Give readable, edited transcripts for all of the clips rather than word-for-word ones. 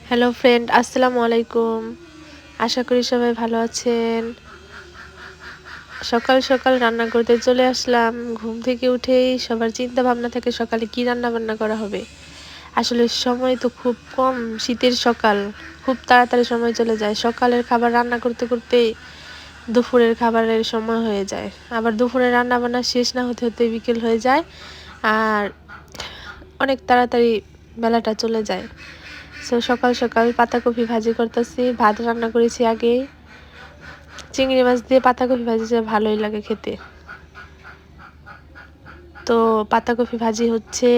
Hello friend, আসসালামু আলাইকুম। আশা করি সবাই ভালো আছেন। সকাল সকাল রান্না করতে চলে আসলাম। ঘুম থেকে উঠেই সবার চিন্তা ভাবনা থাকে সকালে কি রান্না বান্না করা হবে। আসলে সময় তো খুব কম, শীতের সকাল, খুব তাড়াতাড়ি সময় চলে যায়। সকালের খাবার রান্না করতে করতেই দুপুরের খাবারের সময় হয়ে যায়। আবার দুপুরে রান্না বান্না শেষ না হতে হতে বিকেল হয়ে যায়, আর অনেক তাড়াতাড়ি বেলাটা চলে যায়। সকাল সকাল পাতাকপি ভাজি করতেছি, ভাত রান্না করেছি আগে। চিংড়ি মাছ দিয়ে পাতাকপি ভাজি ভালোই লাগে খেতে। তো পাতাকপি ভাজি হচ্ছে,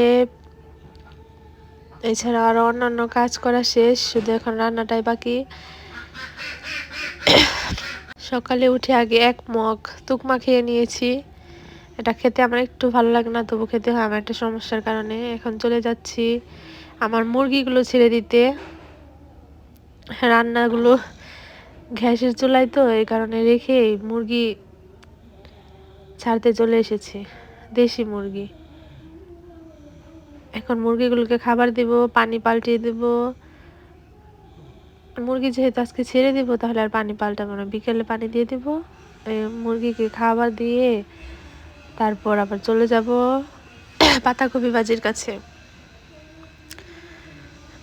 এছাড়া আরো অন্যান্য কাজ করা শেষ, শুধু এখন রান্নাটাই বাকি। সকালে উঠে আগে এক মগ তুকমা খেয়ে নিয়েছি। এটা খেতে আমার একটু ভালো লাগে না, তবু খেতে হয় আমার একটা সমস্যার কারণে। এখন চলে যাচ্ছি আমার মুরগিগুলো ছেড়ে দিতে। রান্নাগুলো গ্যাসের চুলায়, তো এই কারণে রেখে মুরগি ছাড়তে চলে এসেছি, দেশি মুরগি। এখন মুরগিগুলোকে খাবার দিব, পানি পাল্টিয়ে দেব। মুরগি যেহেতু আজকে ছেড়ে দিব, তাহলে আর পানি পাল্টাবো না, বিকেলে পানি দিয়ে দিব। মুরগিকে খাবার দিয়ে তারপর আবার চলে যাব পাতাকপি ভাজির কাছে।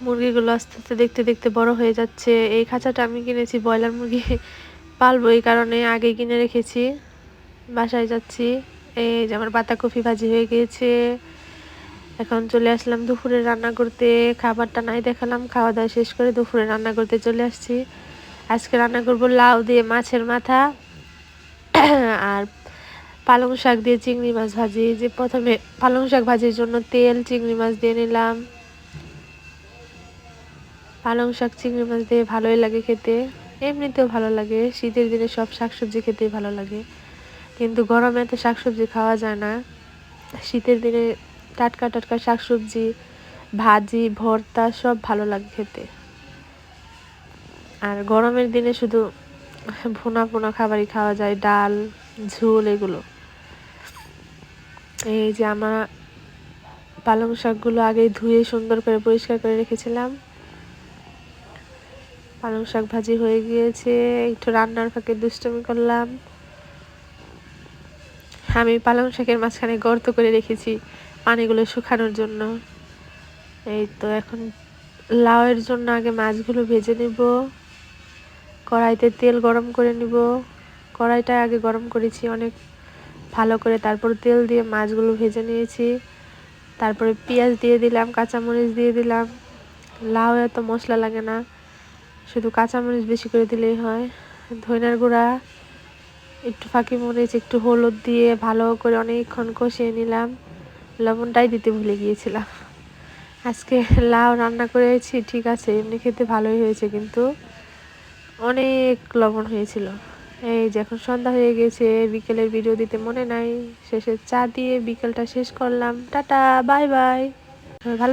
মুরগিগুলো আস্তে আস্তে দেখতে দেখতে বড় হয়ে যাচ্ছে। এই খাঁচাটা আমি কিনেছি ব্রয়লার মুরগি পালবো, এই কারণে আগে কিনে রেখেছি। বাসায় যাচ্ছি। এই যে আমার পাতাকপি ভাজি হয়ে গিয়েছে। এখন চলে আসলাম দুপুরে রান্না করতে। খাবারটা নাই দেখালাম, খাওয়া দাওয়া শেষ করে দুপুরে রান্না করতে চলে আসছি। আজকে রান্না করব লাউ দিয়ে মাছের মাথা আর পালং শাক দিয়ে চিংড়ি মাছ ভাজি। যে প্রথমে পালং শাক ভাজির জন্য তেল, চিংড়ি মাছ দিয়ে নিলাম। পালং শাক চিংড়ি মাছ দিয়ে ভালোই লাগে খেতে, এমনিতেও ভালো লাগে। শীতের দিনে সব শাকসবজি খেতেই ভালো লাগে, কিন্তু গরমে এত শাকসবজি খাওয়া যায় না। শীতের দিনে টাটকা টাটকা শাকসবজি, ভাজি, ভর্তা সব ভালো লাগে খেতে। আর গরমের দিনে শুধু ভুনা ভুনা খাবারই খাওয়া যায়, ডাল, ঝোল, এগুলো। এই যে আমার পালং শাকগুলো আগেই ধুয়ে সুন্দর করে পরিষ্কার করে রেখেছিলাম। পালং শাক ভাজি হয়ে গিয়েছে। একটু রান্নার ফাঁকে দুষ্টুমি করলাম। আমি পালং শাকের মাঝখানে গর্ত করে রেখেছি পানিগুলো শুকানোর জন্য। এই তো এখন লাউয়ের জন্য আগে মাছগুলো ভেজে নিব। কড়াইতে তেল গরম করে নিব। কড়াইটা আগে গরম করেছি অনেক ভালো করে, তারপর তেল দিয়ে মাছগুলো ভেজে নিয়েছি। তারপরে পেঁয়াজ দিয়ে দিলাম, কাঁচামরিচ দিয়ে দিলাম। লাউ এত মশলা লাগে না, শুধু কাঁচামরিচ বেশি করে দিলেই হয়। ধনিয়ার গুঁড়া, একটু ফাঁকি মরিচ, একটু হলুদ দিয়ে ভালো করে অনেকক্ষণ কষিয়ে নিলাম। লবণটাই দিতে ভুলে গিয়েছিলাম। আজকে লাউ রান্না করেছি, ঠিক আছে, এমনি খেতে ভালোই হয়েছে, কিন্তু অনেক লবণ হয়েছিল। এই যে এখন সন্ধ্যা হয়ে গেছে, বিকেলের ভিডিও দিতে মনে নাই। শেষে চা দিয়ে বিকেলটা শেষ করলাম। টাটা, বাই বাই, ভালো।